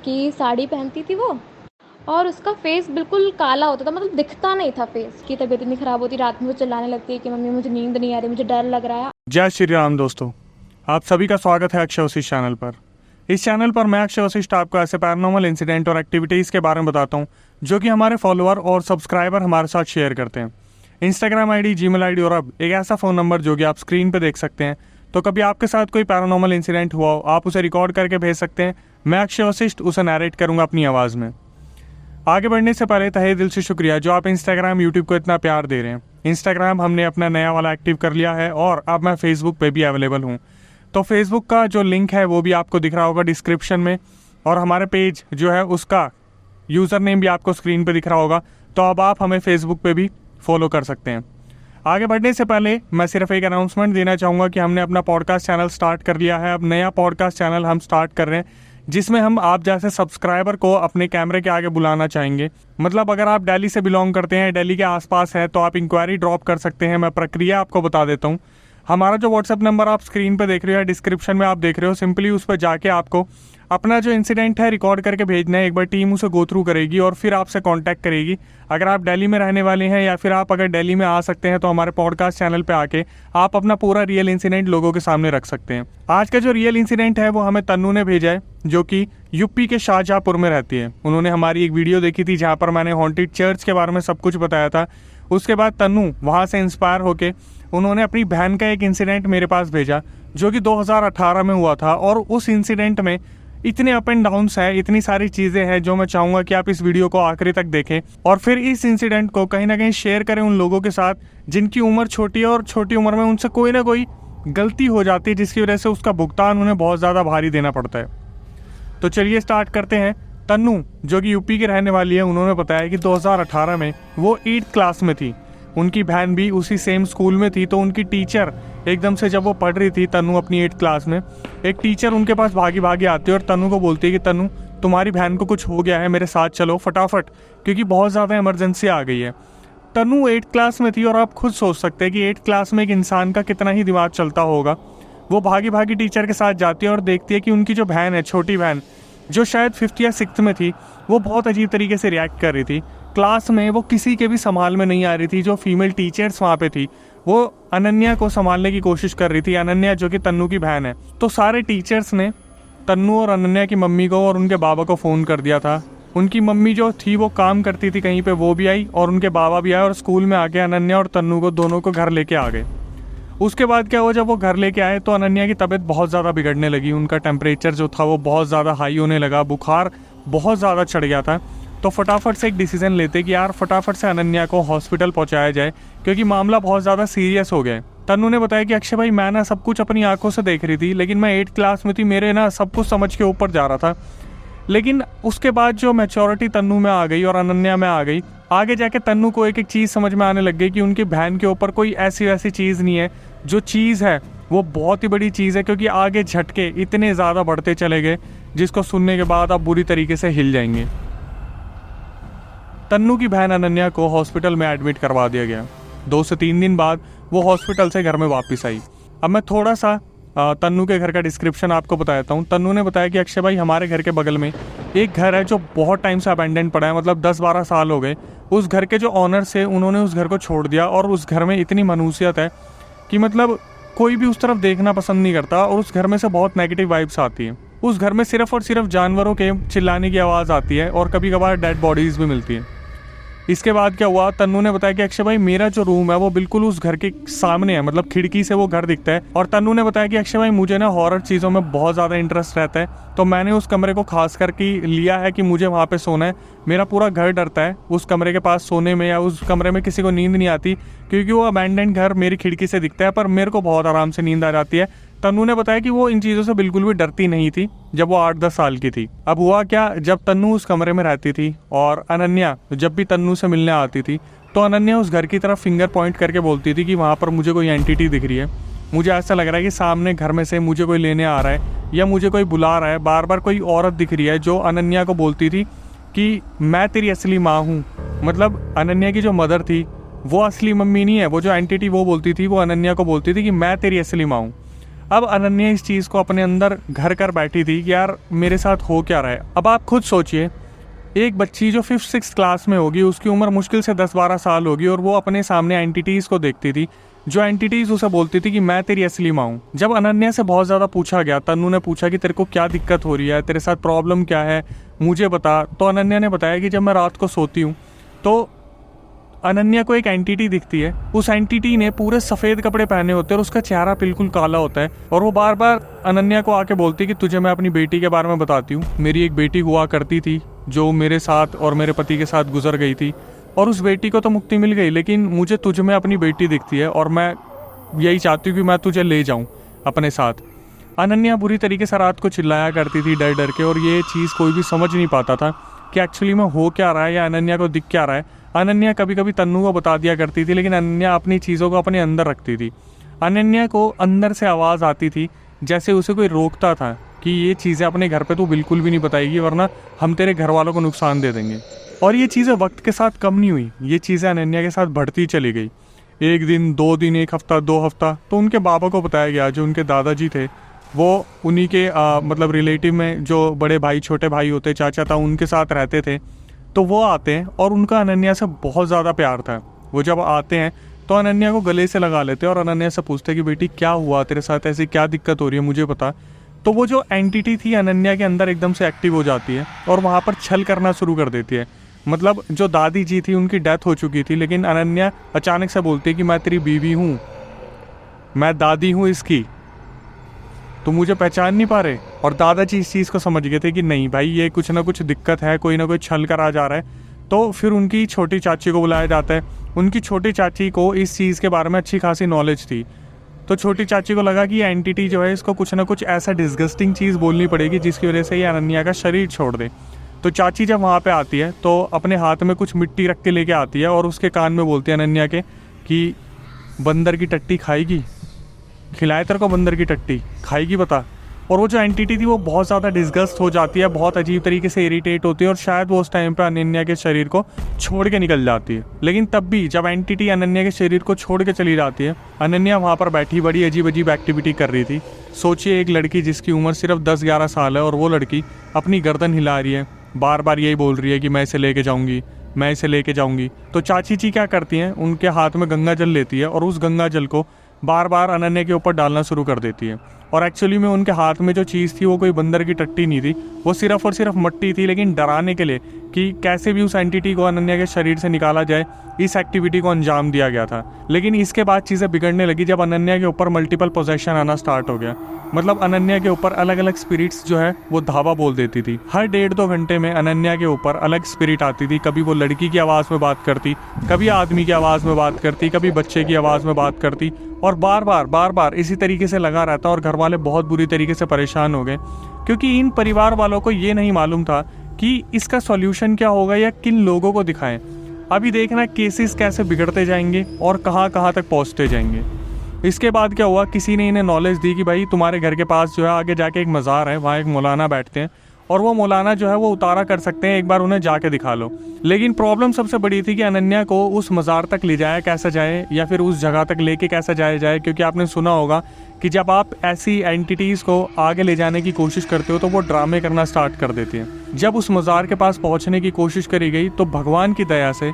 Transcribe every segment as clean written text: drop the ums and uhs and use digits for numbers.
की साड़ी पहनती थी वो, और उसका फेस बिल्कुल काला होता था, मतलब दिखता नहीं था फेस। की तबीयत इतनी ख़राब होती, रात में वो चिल्लाने लगती है कि मम्मी मुझे नींद नहीं आ रही, मुझे डर लग रहा है। जय श्री राम दोस्तों, आप सभी का स्वागत है अक्षय वशिष्ठ चैनल पर। इस चैनल पर मैं अक्षय वशिष्ठ आपको ऐसे पैरानॉर्मल इंसिडेंट और एक्टिविटीज़ के बारे में बताता हूँ जो कि हमारे फॉलोअर और सब्सक्राइबर हमारे साथ शेयर करते हैं। इंस्टाग्राम आईडी, जीमेल आईडी और अब एक ऐसा फ़ोन नंबर जो कि आप स्क्रीन पर देख सकते हैं। तो कभी आपके साथ कोई पैरानॉर्मल इंसिडेंट हुआ हो, आप उसे रिकॉर्ड करके भेज सकते हैं। मैं अक्षय वशिष्ठ उसे नैरेट करूँगा अपनी आवाज़ में। आगे बढ़ने से पहले तहे दिल से शुक्रिया जो आप इंस्टाग्राम, यूट्यूब को इतना प्यार दे रहे हैं। इंस्टाग्राम हमने अपना नया वाला एक्टिव कर लिया है और अब मैं फेसबुक पे भी अवेलेबल हूँ। तो फेसबुक का जो लिंक है वो भी आपको दिख रहा होगा डिस्क्रिप्शन में, और हमारे पेज जो है उसका यूज़र नेम भी आपको स्क्रीन पे दिख रहा होगा। तो अब आप हमें फेसबुक पे भी फॉलो कर सकते हैं। आगे बढ़ने से पहले मैं सिर्फ एक अनाउंसमेंट देना चाहूँगा कि हमने अपना पॉडकास्ट चैनल स्टार्ट कर लिया है। अब नया पॉडकास्ट चैनल हम स्टार्ट कर रहे हैं जिसमें हम आप जैसे सब्सक्राइबर को अपने कैमरे के आगे बुलाना चाहेंगे। मतलब अगर आप दिल्ली से बिलोंग करते हैं, दिल्ली के आसपास है, तो आप इंक्वायरी ड्रॉप कर सकते हैं। मैं प्रक्रिया आपको बता देता हूँ। हमारा जो व्हाट्सएप नंबर आप स्क्रीन पे देख रहे हो या डिस्क्रिप्शन में आप देख रहे हो, सिंपली उस पर जाके आपको अपना जो इंसिडेंट है रिकॉर्ड करके भेजना है। एक बार टीम उसे गो थ्रू करेगी और फिर आपसे कांटेक्ट करेगी। अगर आप दिल्ली में रहने वाले हैं या फिर आप अगर दिल्ली में आ सकते हैं तो हमारे पॉडकास्ट चैनल पे आके आप अपना पूरा रियल इंसिडेंट लोगों के सामने रख सकते हैं। आज का जो रियल इंसिडेंट है वो हमें तन्नू ने भेजा है, जो कि यूपी के शाहजहाँपुर में रहती है। उन्होंने हमारी एक वीडियो देखी थी जहाँ पर मैंने हॉन्टेड चर्च के बारे में सब कुछ बताया था। उसके बाद तन्नू वहाँ से इंस्पायर होके उन्होंने अपनी बहन का एक इंसिडेंट मेरे पास भेजा जो कि 2018 में हुआ था। और उस इंसिडेंट में इतने अप एंड डाउन्स हैं, इतनी सारी चीज़ें हैं जो मैं चाहूँगा कि आप इस वीडियो को आखिरी तक देखें और फिर इस इंसिडेंट को कहीं ना कहीं शेयर करें उन लोगों के साथ जिनकी उम्र छोटी है और छोटी उम्र में उनसे कोई ना कोई गलती हो जाती है जिसकी वजह से उसका भुगतान उन्हें बहुत ज़्यादा भारी देना पड़ता है। तो चलिए स्टार्ट करते हैं। तन्नू जो कि यूपी की रहने वाली है, उन्होंने बताया कि 2018 में वो 8th क्लास में थी। उनकी बहन भी उसी सेम स्कूल में थी। तो उनकी टीचर एकदम से जब वो पढ़ रही थी, तन्नू अपनी 8th क्लास में, एक टीचर उनके पास भागी भागी आती है और तन्नू को बोलती है कि तन्नू तुम्हारी बहन को कुछ हो गया है, मेरे साथ चलो फटाफट, क्योंकि बहुत ज़्यादा इमरजेंसी आ गई है। तन्नू 8th क्लास में थी और आप खुद सोच सकते हैं कि 8th क्लास में एक इंसान का कितना ही दिमाग चलता होगा। वो भागी भागी टीचर के साथ जाती है और देखती है कि उनकी जो बहन है, छोटी बहन, जो शायद 5th या 6th में थी, वो बहुत अजीब तरीके से रिएक्ट कर रही थी। क्लास में वो किसी के भी संभाल में नहीं आ रही थी। जो फीमेल टीचर्स वहाँ पे थी वो अनन्या को संभालने की कोशिश कर रही थी, अनन्या जो कि तन्नू की बहन है। तो सारे टीचर्स ने तन्नू और अनन्या की मम्मी को और उनके बाबा को फ़ोन कर दिया था। उनकी मम्मी जो थी वो काम करती थी कहीं पे, वो भी आई और उनके बाबा भी आए और स्कूल में आके अनन्या और तन्नू को दोनों को घर लेके आ गए। उसके बाद क्या हुआ, जब वो घर लेके आए तो अनन्या की तबीयत बहुत ज़्यादा बिगड़ने लगी। उनका टेम्परेचर जो था वो बहुत ज़्यादा हाई होने लगा, बुखार बहुत ज़्यादा चढ़ गया था। तो फटाफट से एक डिसीजन लेते कि यार फटाफट से अनन्या को हॉस्पिटल पहुंचाया जाए क्योंकि मामला बहुत ज़्यादा सीरियस हो गया है। तन्नू ने बताया कि अक्षय भाई, मैं ना सब कुछ अपनी आंखों से देख रही थी, लेकिन मैं 8th क्लास में थी, मेरे ना सब कुछ समझ के ऊपर जा रहा था। लेकिन उसके बाद जो मैच्योरिटी तन्नू में आ गई और अनन्या में आ गई, आगे जाके तन्नू को एक एक चीज़ समझ में आने लग गई कि उनकी बहन के ऊपर कोई ऐसी वैसी चीज़ नहीं है। जो चीज़ है वो बहुत ही बड़ी चीज़ है, क्योंकि आगे झटके इतने ज़्यादा बढ़ते चले गए जिसको सुनने के बाद आप बुरी तरीके से हिल जाएंगे। तन्नू की बहन अनन्या को हॉस्पिटल में एडमिट करवा दिया गया। 2 से 3 दिन बाद वो हॉस्पिटल से घर में वापस आई। अब मैं थोड़ा सा तन्नू के घर का डिस्क्रिप्शन आपको बताता हूँ। तन्नू ने बताया कि अक्षय भाई, हमारे घर के बगल में एक घर है जो बहुत टाइम से अबेंडेंट पड़ा है, मतलब 10-12 साल हो गए। उस घर के जो ऑनर्स थे उन्होंने उस घर को छोड़ दिया और उस घर में इतनी मनुष्यत है कि मतलब कोई भी उस तरफ देखना पसंद नहीं करता और उस घर में से बहुत नेगेटिव वाइब्स आती है। उस घर में सिर्फ और सिर्फ जानवरों के चिल्लाने की आवाज़ आती है और कभी कभार डेड बॉडीज़ भी मिलती है। इसके बाद क्या हुआ, तन्नू ने बताया कि अक्षय भाई, मेरा जो रूम है वो बिल्कुल उस घर के सामने है, मतलब खिड़की से वो घर दिखता है। और तन्नू ने बताया कि अक्षय भाई, मुझे ना हॉरर चीज़ों में बहुत ज़्यादा इंटरेस्ट रहता है, तो मैंने उस कमरे को खास करके लिया है कि मुझे वहाँ पे सोना है। मेरा पूरा घर डरता है उस कमरे के पास सोने में, या उस कमरे में किसी को नींद नहीं आती क्योंकि वो अबैंडन घर मेरी खिड़की से दिखता है, पर मेरे को बहुत आराम से नींद आ जाती है। तन्नू ने बताया कि वो इन चीज़ों से बिल्कुल भी डरती नहीं थी जब वो 8-10 साल की थी। अब हुआ क्या, जब तन्नू उस कमरे में रहती थी और अनन्या जब भी तन्नू से मिलने आती थी तो अनन्या उस घर की तरफ फिंगर पॉइंट करके बोलती थी कि वहाँ पर मुझे कोई एंटिटी दिख रही है, मुझे ऐसा लग रहा है कि सामने घर में से मुझे कोई लेने आ रहा है या मुझे कोई बुला रहा है, बार बार कोई औरत दिख रही है जो अनन्या को बोलती थी कि मैं तेरी असली माँ हूँ। मतलब अनन्या की जो मदर थी वो असली मम्मी नहीं है, वो जो एंटिटी वो बोलती थी, वो अनन्या को बोलती थी कि मैं तेरी असली माँ हूँ। अब अनन्या इस चीज़ को अपने अंदर घर कर बैठी थी कि यार मेरे साथ हो क्या रहा है। अब आप खुद सोचिए, एक बच्ची जो 5th-6th क्लास में होगी, उसकी उम्र मुश्किल से 10-12 साल होगी, और वो अपने सामने एंटिटीज़ को देखती थी, जो एंटिटीज़ उसे बोलती थी कि मैं तेरी असली माँ हूँ। जब अनन्या से बहुत ज़्यादा पूछा गया, तन्नू ने पूछा कि तेरे को क्या दिक्कत हो रही है, तेरे साथ प्रॉब्लम क्या है, मुझे बता। तो अनन्या ने बताया कि जब मैं रात को सोती हूँ तो अनन्या को एक एंटिटी दिखती है। उस एंटिटी ने पूरे सफ़ेद कपड़े पहने होते हैं और उसका चेहरा बिल्कुल काला होता है, और वो बार बार अनन्या को आके बोलती है कि तुझे मैं अपनी बेटी के बारे में बताती हूँ। मेरी एक बेटी हुआ करती थी जो मेरे साथ और मेरे पति के साथ गुजर गई थी, और उस बेटी को तो मुक्ति मिल गई, लेकिन मुझे तुझ में अपनी बेटी दिखती है और मैं यही चाहती हूँ कि मैं तुझे ले जाऊँ अपने साथ। अनन्या बुरी तरीके से रात को चिल्लाया करती थी डर डर के, और ये चीज़ कोई भी समझ नहीं पाता था कि एक्चुअली में हो क्या रहा है या अनन्या को दिख क्या रहा है। अनन्या कभी कभी तन्नू को बता दिया करती थी, लेकिन अनन्या अपनी चीज़ों को अपने अंदर रखती थी। अनन्या को अंदर से आवाज़ आती थी जैसे उसे कोई रोकता था कि ये चीज़ें अपने घर पे तो बिल्कुल भी नहीं बताएगी, वरना हम तेरे घर वालों को नुकसान दे देंगे। और ये चीज़ें वक्त के साथ कम नहीं हुई, ये चीज़ें अनन्या के साथ बढ़ती चली गई। 1 दिन, 2 दिन, 1 हफ्ता, 2 हफ्ता, तो उनके बाबा को बताया गया, जो उनके दादाजी थे, वो उन्हीं के मतलब रिलेटिव में जो बड़े भाई छोटे भाई होते, चाचा था, उनके साथ रहते थे। तो वो आते हैं और उनका अनन्या से बहुत ज़्यादा प्यार था। वो जब आते हैं तो अनन्या को गले से लगा लेते और अनन्या से पूछते कि बेटी क्या हुआ, तेरे साथ ऐसी क्या दिक्कत हो रही है, मुझे बता। तो वो जो एंटिटी थी अनन्या के अंदर एकदम से एक्टिव हो जाती है और वहाँ पर छल करना शुरू कर देती है। मतलब जो दादी जी थी उनकी डेथ हो चुकी थी, लेकिन अनन्या अचानक से बोलती है कि मैं तेरी बीवी हूँ, मैं दादी हूँ इसकी, तो मुझे पहचान नहीं पा रहे। और दादाजी इस चीज़ को समझ गए थे कि नहीं भाई, ये कुछ ना कुछ दिक्कत है, कोई ना कोई छल कर आ जा रहा है। तो फिर उनकी छोटी चाची को बुलाया जाता है। उनकी छोटी चाची को इस चीज़ के बारे में अच्छी खासी नॉलेज थी, तो छोटी चाची को लगा कि ये एंटिटी जो है इसको कुछ ना कुछ ऐसा डिस्गस्टिंग चीज़ बोलनी पड़ेगी जिसकी वजह से ये अनन्या का शरीर छोड़ दे। तो चाची जब वहाँ पे आती है तो अपने हाथ में कुछ मिट्टी रख के लेके आती है और उसके कान में बोलती है अनन्या के कि बंदर की टट्टी खाएगी, खिलाए तेरे को बंदर की टट्टी, खाएगी बता। और वो जो एंटिटी थी वो बहुत ज़्यादा डिस्गस्ट हो जाती है, बहुत अजीब तरीके से इरिटेट होती है, और शायद वो उस टाइम पे अनन्या के शरीर को छोड़ के निकल जाती है। लेकिन तब भी जब एंटिटी अनन्या के शरीर को छोड़ के चली जाती है, अनन्या वहाँ पर बैठी बड़ी अजीब अजीब एक्टिविटी कर रही थी। सोचिए, एक लड़की जिसकी उम्र सिर्फ 10-11 साल है और वो लड़की अपनी गर्दन हिला रही है, बार बार यही बोल रही है कि मैं इसे लेके जाऊँगी, मैं इसे लेके जाऊँगी। तो चाची जी क्या करती हैं, उनके हाथ में गंगा जल लेती है और उस गंगा जल को बार बार अनन्या के ऊपर डालना शुरू कर देती है। और एक्चुअली में उनके हाथ में जो चीज़ थी वो कोई बंदर की टट्टी नहीं थी, वो सिर्फ और सिर्फ मट्टी थी, लेकिन डराने के लिए कि कैसे भी उस एंटिटी को अनन्या के शरीर से निकाला जाए, इस एक्टिविटी को अंजाम दिया गया था। लेकिन इसके बाद चीज़ें बिगड़ने लगी जब अनन्या के ऊपर मल्टीपल पोजेशन आना स्टार्ट हो गया। मतलब अनन्या के ऊपर अलग अलग स्पिरिट्स जो है वो धावा बोल देती थी। हर 1.5-2 घंटे में अनन्या के ऊपर अलग स्पिरिट आती थी। कभी वो लड़की की आवाज़ में बात करती, कभी आदमी की आवाज़ में बात करती, कभी बच्चे की आवाज़ में बात करती, और बार बार इसी तरीके से लगा रहता। और घर वाले बहुत बुरी तरीके से परेशान हो गए, क्योंकि इन परिवार वालों को ये नहीं मालूम था कि इसका सॉल्यूशन क्या होगा या किन लोगों को दिखाएं। अभी देखना केसेस कैसे बिगड़ते जाएंगे और कहाँ कहाँ तक पहुँचते जाएंगे। इसके बाद क्या हुआ, किसी ने इन्हें नॉलेज दी कि भाई तुम्हारे घर के पास जो है आगे जाके एक मज़ार है, वहाँ एक मौलाना बैठते हैं और वो मौलाना जो है वो उतारा कर सकते हैं, एक बार उन्हें जाके दिखा लो। लेकिन प्रॉब्लम सबसे बड़ी थी कि अनन्या को उस मज़ार तक ले जाया कैसे जाए या फिर उस जगह तक लेके कैसे जाया जाए, क्योंकि आपने सुना होगा कि जब आप ऐसी एंटिटीज़ को आगे ले जाने की कोशिश करते हो तो वो ड्रामे करना स्टार्ट कर देती हैं। जब उस मज़ार के पास पहुँचने की कोशिश करी गई तो भगवान की दया से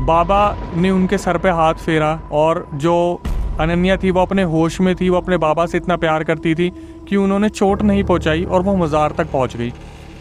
बाबा ने उनके सर पे हाथ फेरा, और जो अनन्या थी वो अपने होश में थी, वो अपने बाबा से इतना प्यार करती थी कि उन्होंने चोट नहीं पहुंचाई और वो मज़ार तक पहुंच गई।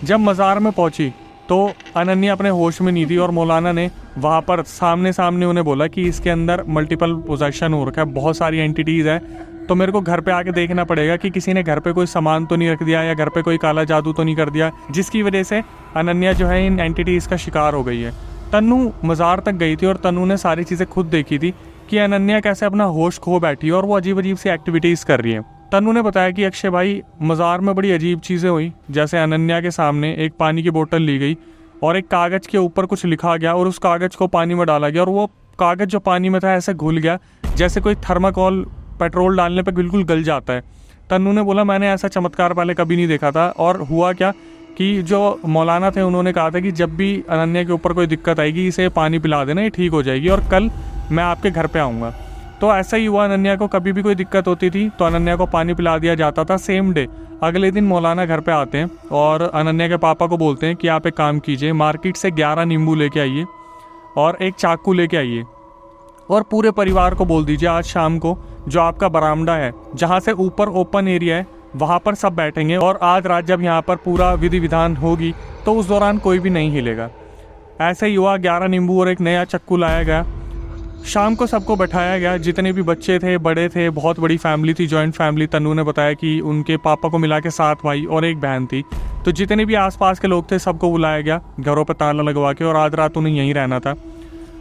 जब मज़ार में पहुंची तो अनन्या अपने होश में नहीं थी और मौलाना ने वहाँ पर सामने सामने उन्हें बोला कि इसके अंदर मल्टीपल पोजेशन हो रखा है, बहुत सारी एंटिटीज़ है, तो मेरे को घर पे आके देखना पड़ेगा कि किसी ने घर पे कोई सामान तो नहीं रख दिया या घर पे कोई काला जादू तो नहीं कर दिया, जिसकी वजह से अनन्या जो है इन एंटिटीज़ का शिकार हो गई है। तन्नू मज़ार तक गई थी और तन्नू ने सारी चीज़ें खुद देखी थी कि अनन्या कैसे अपना होश खो बैठी है और वो अजीब अजीब सी एक्टिविटीज़ कर रही है। तन्नू ने बताया कि अक्षय भाई, मज़ार में बड़ी अजीब चीज़ें हुई, जैसे अनन्या के सामने एक पानी की बोतल ली गई और एक कागज़ के ऊपर कुछ लिखा गया और उस कागज़ को पानी में डाला गया और वो कागज़ जो पानी में था ऐसे घुल गया जैसे कोई थर्माकोल पेट्रोल डालने पर बिल्कुल गल जाता है। तन्नू ने बोला मैंने ऐसा चमत्कार पहले कभी नहीं देखा था। और हुआ क्या कि जो मौलाना थे उन्होंने कहा था कि जब भी अनन्या के ऊपर कोई दिक्कत आएगी इसे पानी पिला देना, ये ठीक हो जाएगी और कल मैं आपके घर पे आऊँगा। तो ऐसा ही हुआ, अनन्या को कभी भी कोई दिक्कत होती थी तो अनन्या को पानी पिला दिया जाता था सेम डे। अगले दिन मौलाना घर पे आते हैं और अनन्या के पापा को बोलते हैं कि आप एक काम कीजिए, मार्केट से 11 नींबू लेके आइए और एक चाकू लेके आइए और पूरे परिवार को बोल दीजिए आज शाम को जो आपका बरामदा है, जहाँ से ऊपर ओपन एरिया है, वहाँ पर सब बैठेंगे और आज रात जब यहाँ पर पूरा विधि विधान होगी तो उस दौरान कोई भी नहीं हिलेगा। ऐसे ही हुआ, 11 नींबू और एक नया चक्कू लाया गया। शाम को सबको बैठाया गया, जितने भी बच्चे थे, बड़े थे, बहुत बड़ी फैमिली थी, जॉइंट फैमिली। तन्नू ने बताया कि उनके पापा को मिला के 7 भाई और एक बहन थी, तो जितने भी आसपास के लोग थे सबको बुलाया गया घरों पर ताला लगवा के, और आज रात उन्हें यहीं रहना था।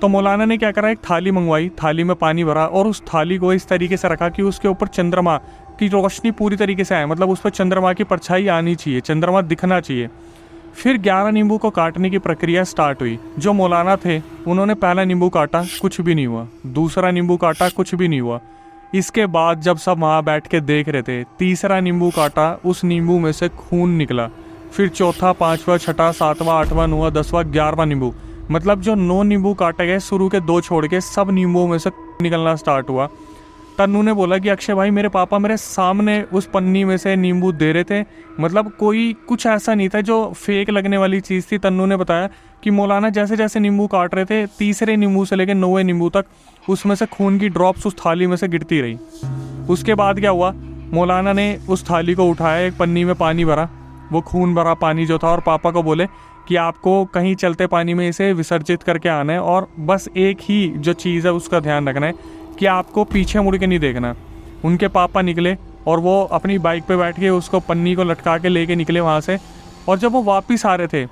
तो मौलाना ने क्या करा, एक थाली मंगवाई, थाली में पानी भरा और उस थाली को इस तरीके से रखा कि उसके ऊपर चंद्रमा की रोशनी पूरी तरीके से आए, मतलब उस पर चंद्रमा की परछाई आनी चाहिए, चंद्रमा दिखना चाहिए। फिर 11 नींबू को काटने की प्रक्रिया स्टार्ट हुई। जो मौलाना थे उन्होंने पहला नींबू काटा, कुछ भी नहीं हुआ। दूसरा नींबू काटा, कुछ भी नहीं हुआ। इसके बाद जब सब वहाँ बैठ के देख रहे थे, तीसरा नींबू काटा, उस नींबू में से खून निकला। फिर चौथा, पाँचवा, छठा, सातवां, आठवां, 9वां, 10वां, 11वां नींबू, मतलब जो 9 नींबू काटे गए, शुरू के 2 छोड़ के सब नींबुओं में से निकलना स्टार्ट हुआ। तन्नू ने बोला कि अक्षय भाई, मेरे पापा मेरे सामने उस पन्नी में से नींबू दे रहे थे, मतलब कोई कुछ ऐसा नहीं था जो फेक लगने वाली चीज़ थी। तन्नू ने बताया कि मौलाना जैसे जैसे नींबू काट रहे थे, तीसरे नींबू से लेकर 9वें नींबू तक उसमें से खून की ड्रॉप्स उस थाली में से गिरती रही। उसके बाद क्या हुआ, मौलाना ने उस थाली को उठाया, एक पन्नी में पानी भरा, वो खून भरा पानी जो था, और पापा को बोले कि आपको कहीं चलते पानी में इसे विसर्जित करके आना है, और बस एक ही जो चीज़ है उसका ध्यान रखना है कि आपको पीछे मुड़ के नहीं देखना। उनके पापा निकले और वो अपनी बाइक पे बैठ के उसको पन्नी को लटका के लेके निकले वहाँ से। और जब वो वापस आ रहे थे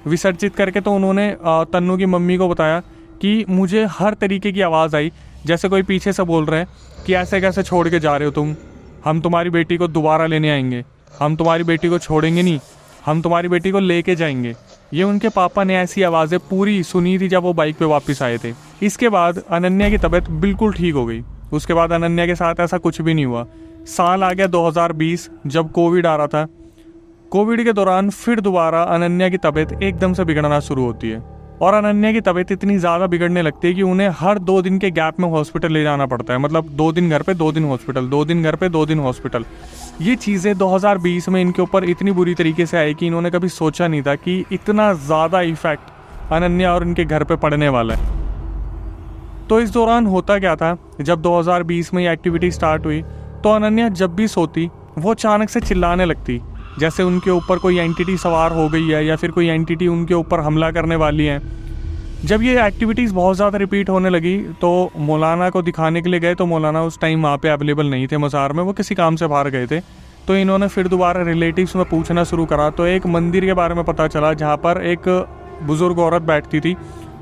विसर्जित करके, तो उन्होंने तन्नू की मम्मी को बताया कि मुझे हर तरीके की आवाज़ आई, जैसे कोई पीछे से बोल रहे हैं कि ऐसे कैसे छोड़ के जा रहे हो तुम, हम तुम्हारी बेटी को दोबारा लेने आएंगे, हम तुम्हारी बेटी को छोड़ेंगे नहीं, हम तुम्हारी बेटी को लेके जाएंगे। ये उनके पापा ने ऐसी आवाज़ें पूरी सुनी थी जब वो बाइक पे वापस आए थे। इसके बाद अनन्या की तबीयत बिल्कुल ठीक हो गई। उसके बाद अनन्या के साथ ऐसा कुछ भी नहीं हुआ। साल आ गया 2020, जब कोविड आ रहा था। कोविड के दौरान फिर दोबारा अनन्या की तबीयत एकदम से बिगड़ना शुरू होती है, और अनन्या की तबीयत इतनी ज़्यादा बिगड़ने लगती है कि उन्हें हर 2 दिन के गैप में हॉस्पिटल ले जाना पड़ता है। मतलब 2 दिन घर पे 2 दिन हॉस्पिटल, 2 दिन घर पे 2 दिन हॉस्पिटल। ये चीज़ें 2020 में इनके ऊपर इतनी बुरी तरीके से आई कि इन्होंने कभी सोचा नहीं था कि इतना ज़्यादा इफेक्ट अनन्या और इनके घर पे पड़ने वाला है। तो इस दौरान होता क्या था, जब 2020 में ये एक्टिविटी स्टार्ट हुई तो अनन्या जब भी सोती वो अचानक से चिल्लाने लगती, जैसे उनके ऊपर कोई एंटिटी सवार हो गई है या फिर कोई एंटिटी उनके ऊपर हमला करने वाली है। जब ये एक्टिविटीज़ बहुत ज़्यादा रिपीट होने लगी तो मौलाना को दिखाने के लिए गए, तो मौलाना उस टाइम वहाँ पे अवेलेबल नहीं थे मज़ार में, वो किसी काम से बाहर गए थे। तो इन्होंने फिर दोबारा रिलेटिव्स में पूछना शुरू करा, तो एक मंदिर के बारे में पता चला जहाँ पर एक बुज़ुर्ग औरत बैठती थी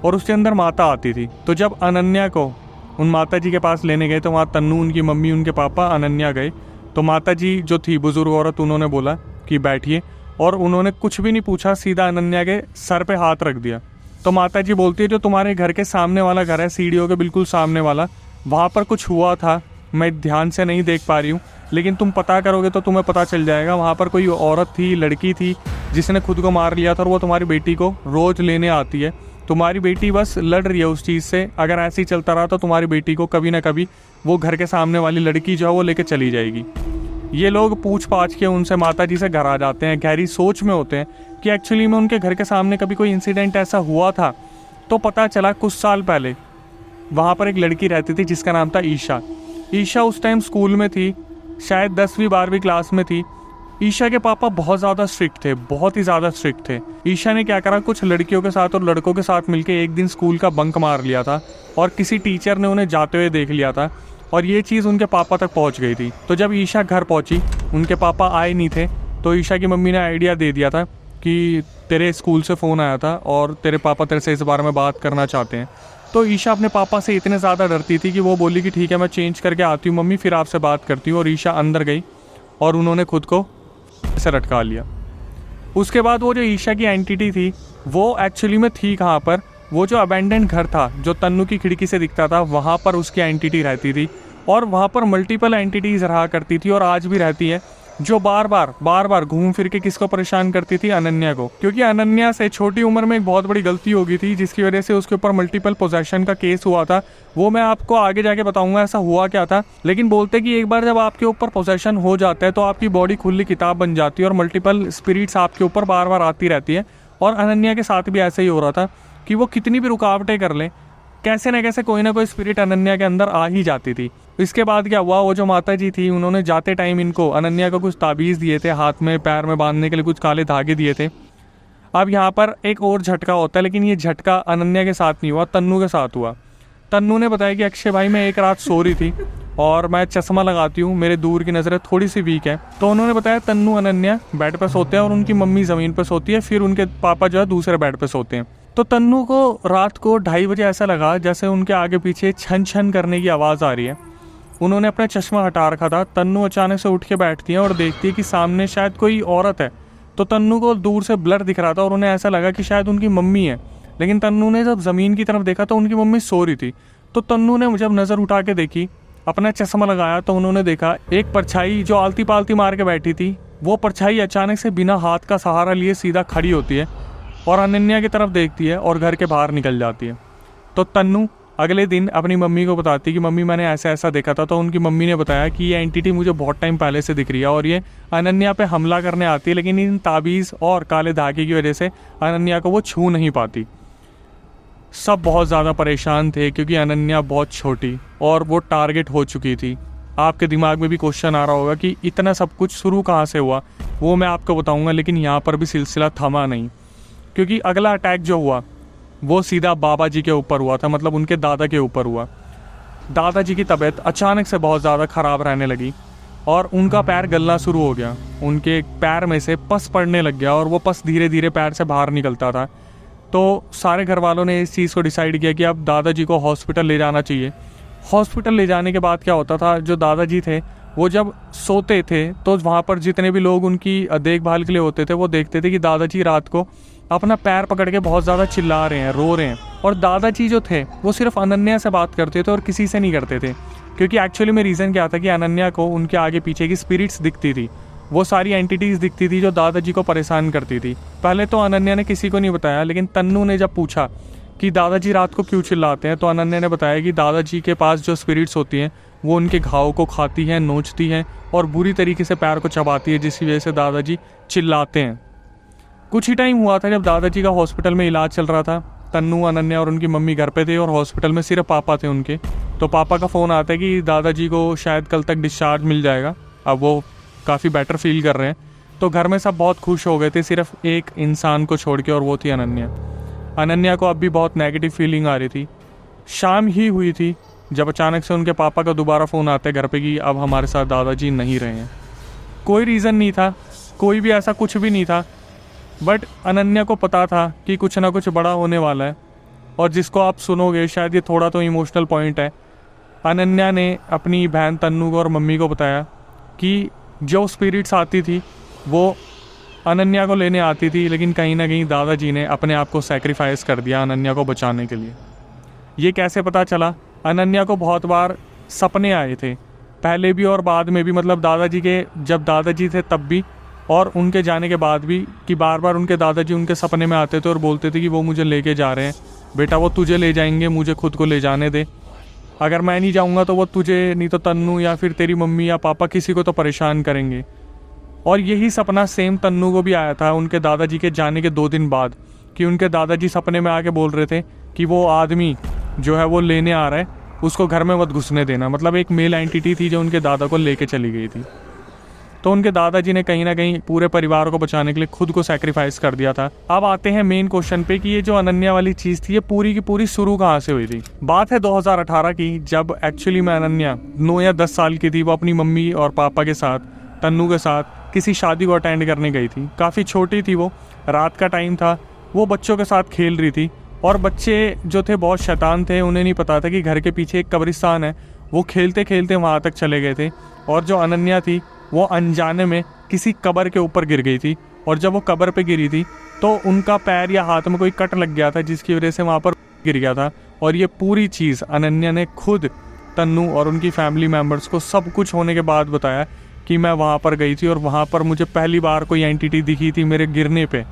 और उसके अंदर माता आती थी। तो जब अनन्या को उन माता जी के पास लेने गए तो वहाँ तन्नू, उनकी मम्मी, उनके पापा, अनन्या गए। तो माता जी जो थी बुज़ुर्ग औरत, उन्होंने बोला कि बैठिए, और उन्होंने कुछ भी नहीं पूछा, सीधा अनन्या के सर पे हाथ रख दिया। तो माता जी बोलती है जो तुम्हारे घर के सामने वाला घर है, सीढ़ियों के बिल्कुल सामने वाला, वहाँ पर कुछ हुआ था, मैं ध्यान से नहीं देख पा रही हूँ, लेकिन तुम पता करोगे तो तुम्हें पता चल जाएगा। वहाँ पर कोई औरत थी, लड़की थी, जिसने खुद को मार लिया था, और वो तुम्हारी बेटी को रोज़ लेने आती है। तुम्हारी बेटी बस लड़ रही है उस चीज़ से, अगर ऐसे ही चलता रहा तो तुम्हारी बेटी को कभी ना कभी वो घर के सामने वाली लड़की जो है वो लेके चली जाएगी। ये लोग पूछ पाछ के उनसे माता जी से घर आ जाते हैं, गहरी सोच में होते हैं कि एक्चुअली में उनके घर के सामने कभी कोई इंसिडेंट ऐसा हुआ था। तो पता चला कुछ साल पहले वहाँ पर एक लड़की रहती थी जिसका नाम था ईशा। ईशा उस टाइम स्कूल में थी, शायद 10वीं 12वीं क्लास में थी। ईशा के पापा बहुत ज़्यादा स्ट्रिक्ट थे, बहुत ही ज़्यादा स्ट्रिक्ट थे। ईशा ने क्या करा, कुछ लड़कियों के साथ और लड़कों के साथ मिलकर एक दिन स्कूल का बंक मार लिया था, और किसी टीचर ने उन्हें जाते हुए देख लिया था, और ये चीज़ उनके पापा तक पहुंच गई थी। तो जब ईशा घर पहुंची, उनके पापा आए नहीं थे, तो ईशा की मम्मी ने आइडिया दे दिया था कि तेरे स्कूल से फ़ोन आया था और तेरे पापा तेरे से इस बारे में बात करना चाहते हैं। तो ईशा अपने पापा से इतने ज़्यादा डरती थी कि वो बोली कि ठीक है, मैं चेंज करके आती हूँ मम्मी, फिर आपसे बात करती हूँ। और ईशा अंदर गई और उन्होंने खुद को से लटका लिया। उसके बाद वो जो ईशा की एंटिटी थी वो एक्चुअली में थी कहाँ पर, वो जो अबेंडेंड घर था जो तन्नू की खिड़की से दिखता था, वहाँ पर उसकी एंटिटी रहती थी, और वहाँ पर मल्टीपल एंटिटीज़ रहा करती थी और आज भी रहती है, जो बार बार घूम फिर के किसको परेशान करती थी, अनन्या को। क्योंकि अनन्या से छोटी उम्र में एक बहुत बड़ी गलती हो गई थी, जिसकी वजह से उसके ऊपर मल्टीपल पोजेशन का केस हुआ था। वो मैं आपको आगे जाके बताऊंगा ऐसा हुआ क्या था। लेकिन बोलते कि एक बार जब आपके ऊपर पोजेशन हो जाता है तो आपकी बॉडी खुली किताब बन जाती है और मल्टीपल स्पिरिट्स आपके ऊपर बार बार आती रहती है। और अनन्या के साथ भी ऐसे ही हो रहा था कि वो कितनी भी रुकावटें कर ले, कैसे न कैसे कोई ना कोई स्पिरिट अनन्या के अंदर आ ही जाती थी। इसके बाद क्या हुआ, वो जो माता जी थी उन्होंने जाते टाइम इनको, अनन्या को कुछ ताबीज़ दिए थे, हाथ में पैर में बांधने के लिए कुछ काले धागे दिए थे। अब यहाँ पर एक और झटका होता है, लेकिन ये झटका अनन्या के साथ नहीं हुआ, तन्नू के साथ हुआ। तन्नू ने बताया कि अक्षय भाई मैं एक रात सो रही थी और मैं चश्मा लगाती हूँ, मेरे दूर की नज़रें थोड़ी सी वीक है। तो उन्होंने बताया तन्नू अनन्या बेड पर सोते हैं और उनकी मम्मी ज़मीन पर सोती है, फिर उनके पापा जो है दूसरे बेड पर सोते हैं। तो तन्नू को रात को 2:30 बजे ऐसा लगा जैसे उनके आगे पीछे छन छन करने की आवाज़ आ रही है। उन्होंने अपना चश्मा हटा रखा था। तन्नू अचानक से उठ के बैठती है और देखती है कि सामने शायद कोई औरत है। तो तन्नू को दूर से ब्लर दिख रहा था और उन्हें ऐसा लगा कि शायद उनकी मम्मी है। लेकिन तन्नू ने जब ज़मीन की तरफ देखा तो उनकी मम्मी सो रही थी। तो तन्नू ने जब नज़र उठा के देखी, अपना चश्मा लगाया, तो उन्होंने देखा एक परछाई जो आलती पालती मार के बैठी थी, वो परछाई अचानक से बिना हाथ का सहारा लिए सीधा खड़ी होती है और अनन्या की तरफ देखती है और घर के बाहर निकल जाती है। तो तन्नू अगले दिन अपनी मम्मी को बताती है कि मम्मी मैंने ऐसा ऐसा देखा था। तो उनकी मम्मी ने बताया कि ये एंटिटी मुझे बहुत टाइम पहले से दिख रही है और ये अनन्या पे हमला करने आती है, लेकिन इन ताबीज़ और काले धागे की वजह से अनन्या को वो छू नहीं पाती। सब बहुत ज़्यादा परेशान थे क्योंकि अनन्या बहुत छोटी और वो टारगेट हो चुकी थी। आपके दिमाग में भी क्वेश्चन आ रहा होगा कि इतना सब कुछ शुरू कहाँ से हुआ, वो मैं आपको बताऊँगा। लेकिन यहाँ पर भी सिलसिला थमा नहीं, क्योंकि अगला अटैक जो हुआ वो सीधा बाबा जी के ऊपर हुआ था, मतलब उनके दादा के ऊपर हुआ। दादाजी की तबीयत अचानक से बहुत ज़्यादा ख़राब रहने लगी और उनका पैर गलना शुरू हो गया। उनके पैर में से पस पड़ने लग गया और वो पस धीरे धीरे पैर से बाहर निकलता था। तो सारे घर वालों ने इस चीज़ को डिसाइड किया कि अब दादाजी को हॉस्पिटल ले जाना चाहिए। हॉस्पिटल ले जाने के बाद क्या होता था, जो दादाजी थे वो जब सोते थे तो वहाँ पर जितने भी लोग उनकी देखभाल के लिए होते थे वो देखते थे कि दादाजी रात को अपना पैर पकड़ के बहुत ज़्यादा चिल्ला रहे हैं, रो रहे हैं। और दादाजी जो थे वो सिर्फ अनन्या से बात करते थे और किसी से नहीं करते थे, क्योंकि एक्चुअली में रीज़न क्या था कि अनन्या को उनके आगे पीछे की स्पिरिट्स दिखती थी, वो सारी एंटिटीज़ दिखती थी जो दादाजी को परेशान करती थी। पहले तो अनन्या ने किसी को नहीं बताया, लेकिन तन्नू ने जब पूछा कि दादाजी रात को क्यों चिल्लाते हैं, तो अनन्या ने बताया कि दादाजी के पास जो स्पिरिट्स होती हैं वो उनके घाव को खाती हैं, नोचती हैं और बुरी तरीके से पैर को चबाती है, जिसकी वजह से दादाजी चिल्लाते हैं। कुछ ही टाइम हुआ था जब दादाजी का हॉस्पिटल में इलाज चल रहा था। तन्नू, अनन्या और उनकी मम्मी घर पे थे और हॉस्पिटल में सिर्फ पापा थे उनके। तो पापा का फ़ोन आता है कि दादाजी को शायद कल तक डिस्चार्ज मिल जाएगा। अब वो काफ़ी बेटर फील कर रहे हैं। तो घर में सब बहुत खुश हो गए थे, सिर्फ एक इंसान को छोड़ के, और वो थी अनन्या। अनन्या को अब भी बहुत नेगेटिव फीलिंग आ रही थी। शाम ही हुई थी जब अचानक से उनके पापा का दोबारा फ़ोन आता है घर पे कि अब हमारे साथ दादाजी नहीं रहे हैं। कोई रीज़न नहीं था, कोई भी ऐसा कुछ भी नहीं था, बट अनन्या को पता था कि कुछ ना कुछ बड़ा होने वाला है। और जिसको आप सुनोगे शायद ये थोड़ा तो इमोशनल पॉइंट है। अनन्या ने अपनी बहन तन्नू को और मम्मी को बताया कि जो स्पिरिट्स आती थी वो अनन्या को लेने आती थी, लेकिन कहीं ना कहीं दादाजी ने अपने आप को सैक्रिफाइस कर दिया अनन्या को बचाने के लिए। ये कैसे पता चला? अनन्या को बहुत बार सपने आए थे, पहले भी और बाद में भी, मतलब दादाजी के जब दादाजी थे तब भी और उनके जाने के बाद भी, कि बार बार उनके दादाजी उनके सपने में आते थे और बोलते थे कि वो मुझे लेके जा रहे हैं, बेटा वो तुझे ले जाएंगे, मुझे खुद को ले जाने दे, अगर मैं नहीं जाऊंगा तो वो तुझे नहीं तो तन्नू या फिर तेरी मम्मी या पापा किसी को तो परेशान करेंगे। और यही सपना सेम तन्नू को भी आया था उनके दादाजी के जाने के 2 दिन बाद, कि उनके दादाजी सपने में आके बोल रहे थे कि वो आदमी जो है वो लेने आ रहा है, उसको घर में मत घुसने देना। मतलब एक मेल एंटिटी थी जो उनके दादा को लेके चली गई थी। तो उनके दादाजी ने कहीं ना कहीं पूरे परिवार को बचाने के लिए खुद को सैक्रिफाइस कर दिया था। अब आते हैं मेन क्वेश्चन पे कि ये जो अनन्या वाली चीज़ थी ये पूरी की पूरी शुरू कहाँ से हुई थी। बात है 2018 की, जब एक्चुअली में अनन्या 9 या 10 साल की थी। वो अपनी मम्मी और पापा के साथ, तन्नू के साथ किसी शादी को अटेंड करने गई थी। काफ़ी छोटी थी वो, रात का टाइम था, वो बच्चों के साथ खेल रही थी और बच्चे जो थे बहुत शैतान थे, उन्हें नहीं पता था कि घर के पीछे एक कब्रिस्तान है। वो खेलते खेलते वहाँ तक चले गए थे और जो अनन्या थी वो अनजाने में किसी कब्र के ऊपर गिर गई थी। और जब वो कब्र पे गिरी थी तो उनका पैर या हाथ में कोई कट लग गया था, जिसकी वजह से वहाँ पर गिर गया था। और ये पूरी चीज़ अनन्या ने खुद तन्नू और उनकी फैमिली मेम्बर्स को सब कुछ होने के बाद बताया कि मैं वहाँ पर गई थी और वहाँ पर मुझे पहली बार कोई एंटिटी दिखी थी मेरे गिरने पे,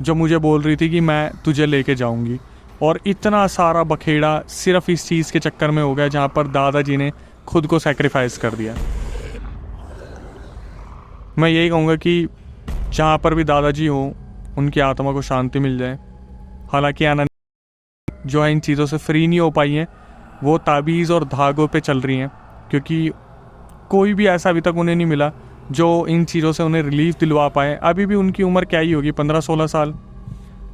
जो मुझे बोल रही थी कि मैं तुझे लेके जाऊँगी। और इतना सारा बखेड़ा सिर्फ इस चीज़ के चक्कर में हो गया जहाँ पर दादाजी ने खुद को सेक्रीफाइस कर दिया। मैं यही कहूँगा कि जहाँ पर भी दादाजी हो उनकी आत्मा को शांति मिल जाए। हालांकि अनन्या जो है इन चीज़ों से फ्री नहीं हो पाई हैं, वो ताबीज़ और धागों पे चल रही हैं, क्योंकि कोई भी ऐसा अभी तक उन्हें नहीं मिला जो इन चीज़ों से उन्हें रिलीफ दिलवा पाए। अभी भी उनकी उम्र क्या ही होगी, 15-16 साल,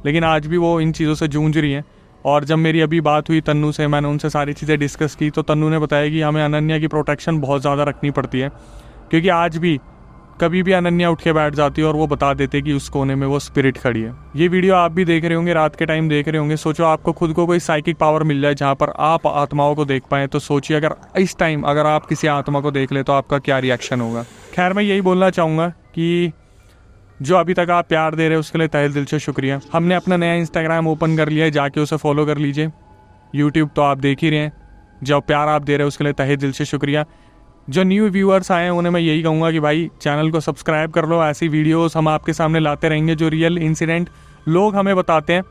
लेकिन आज भी वो इन चीज़ों से जूझ रही हैं। और जब मेरी अभी बात हुई तन्नू से, मैंने उनसे सारी चीज़ें डिस्कस की, तो तन्नू ने बताया कि हमें अनन्या की प्रोटेक्शन बहुत ज़्यादा रखनी पड़ती है, क्योंकि आज भी कभी भी अनन्या उठ के बैठ जाती है और वो बता देते कि उस कोने में वो स्पिरिट खड़ी है। ये वीडियो आप भी देख रहे होंगे, रात के टाइम देख रहे होंगे। सोचो आपको खुद को कोई साइकिक पावर मिल जाए जहाँ पर आप आत्माओं को देख पाएँ, तो सोचिए अगर इस टाइम अगर आप किसी आत्मा को देख ले तो आपका क्या रिएक्शन होगा। खैर, मैं यही बोलना चाहूँगा कि जो अभी तक आप प्यार दे रहे हो उसके लिए तहे दिल से शुक्रिया। हमने अपना नया इंस्टाग्राम ओपन कर लिया है, जाके उसे फॉलो कर लीजिए। यूट्यूब तो आप देख ही रहे हैं, जो प्यार आप दे रहे हो उसके लिए तहे दिल से शुक्रिया। जो न्यू व्यूअर्स आए हैं उन्हें मैं यही कहूँगा कि भाई चैनल को सब्सक्राइब कर लो। ऐसी वीडियोस हम आपके सामने लाते रहेंगे जो रियल इंसिडेंट लोग हमें बताते हैं।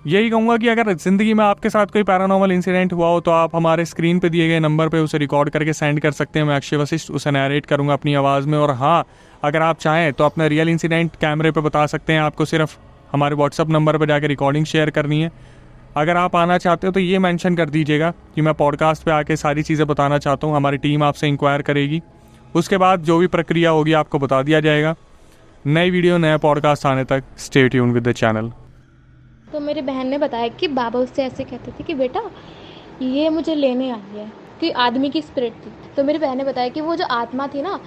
यही कहूँगा कि अगर ज़िंदगी में आपके साथ कोई पैरानॉर्मल इंसिडेंट हुआ हो तो आप हमारे स्क्रीन पे दिए गए नंबर पे उसे रिकॉर्ड करके सेंड कर सकते हैं। मैं अक्षय वशिष्ठ उसे नैरेट करूँगा अपनी आवाज़ में। और हाँ, अगर आप चाहें तो अपना रियल इंसिडेंट कैमरे पे बता सकते हैं। आपको सिर्फ हमारे व्हाट्सअप नंबर पर जाकर रिकॉर्डिंग शेयर करनी है। अगर आप आना चाहते हो तो ये मेंशन कर दीजिएगा कि मैं पॉडकास्ट पे आके सारी चीज़ें बताना चाहता हूँ। हमारी टीम आपसे इंक्वायर करेगी, उसके बाद जो भी प्रक्रिया होगी आपको बता दिया जाएगा। नई वीडियो, नया पॉडकास्ट आने तक stay tuned with the channel. तो मेरी बहन ने बताया कि बाबा उससे ऐसे कहते थे कि बेटा ये मुझे लेने आई है, कि आदमी की स्पिरिट थी। तो मेरी बहन ने बताया कि वो जो आत्मा थी ना,